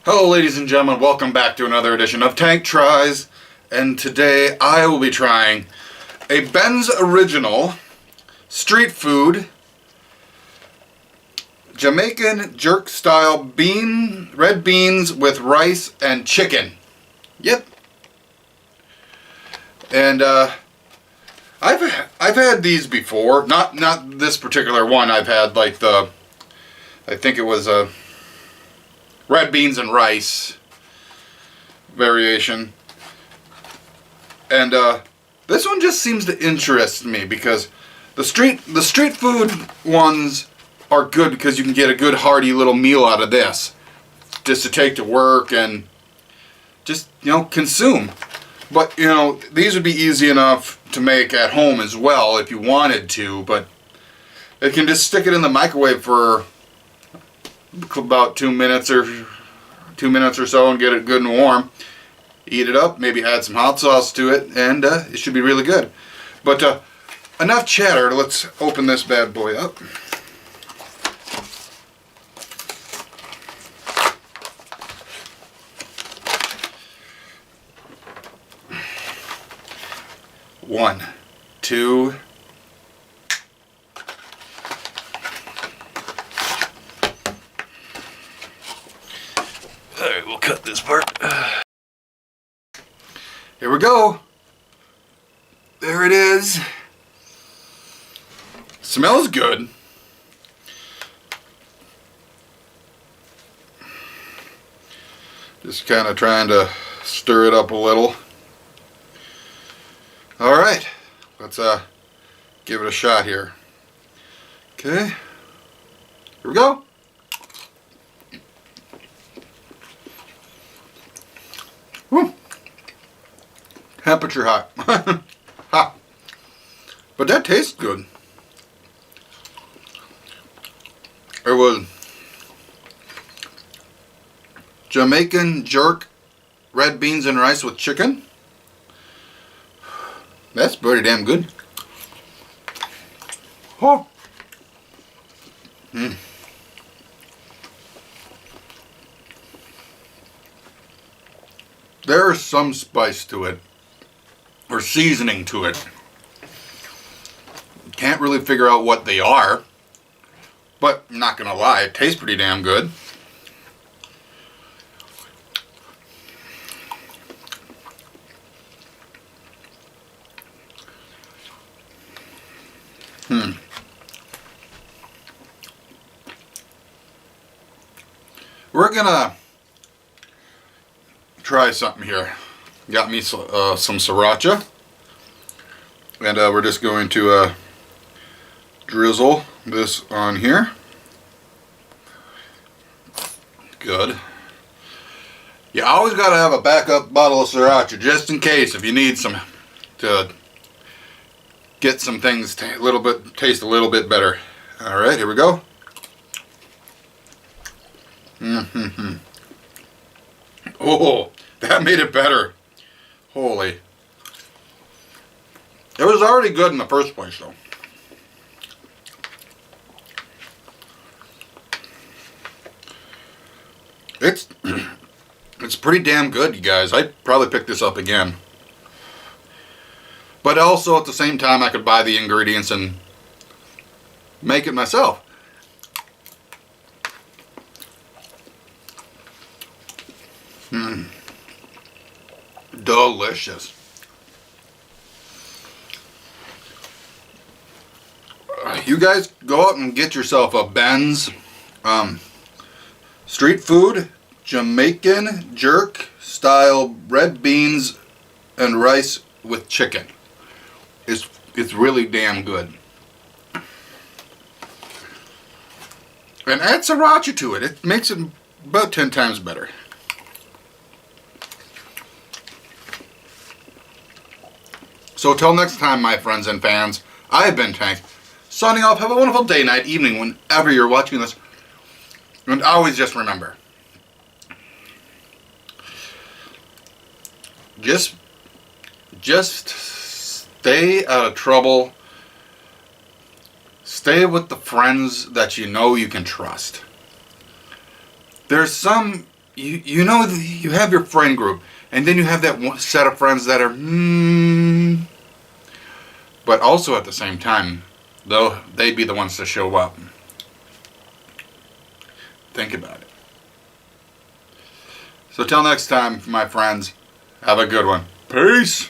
Hello ladies and gentlemen, welcome back to another edition of Tank Tries, and today I will be trying a Ben's Original street food Jamaican jerk style red beans with rice and chicken. Yep. And I've had these before, not this particular one. I've had like I think it was a red beans and rice variation, and this one just seems to interest me because the street food ones are good because you can get a good hearty little meal out of this just to take to work and just consume. But these would be easy enough to make at home as well if you wanted to, but you can just stick it in the microwave for about 2 minutes or so and get it good and warm. Eat it up, maybe add some hot sauce to it, and it should be really good. But enough chatter, let's open this bad boy up. One, two. Alright, we'll cut this part. Here we go. There it is. Smells good. Just kind of trying to stir it up a little. Alright, let's give it a shot here. Okay. Here we go. Woo. Temperature hot. Hot. But that tastes good. It was Jamaican jerk red beans and rice with chicken. That's pretty damn good. Oh. There's some spice to it, or seasoning to it. Can't really figure out what they are, but I'm not gonna lie, it tastes pretty damn good. We're gonna try something here. Got me some sriracha, and we're just going to drizzle this on here. Good. You always got to have a backup bottle of sriracha just in case if you need some to get some things taste a little bit better. All right, here we go. Oh, that made it better. Holy. It was already good in the first place, though. It's pretty damn good, you guys. I'd probably pick this up again. But also, at the same time, I could buy the ingredients and make it myself. Delicious. You guys go out and get yourself a Ben's street food Jamaican jerk style red beans and rice with chicken. It's really damn good. And add sriracha to it. It makes it about 10 times better. So till next time, my friends and fans, I've been Tank, signing off. Have a wonderful day, night, evening, whenever you're watching this. And always just remember, just stay out of trouble. Stay with the friends that you know you can trust. There's some you know you have your friend group, and then you have that one set of friends that are but also at the same time, though, they'd be the ones to show up. Think about it. So till next time, my friends, have a good one. Peace.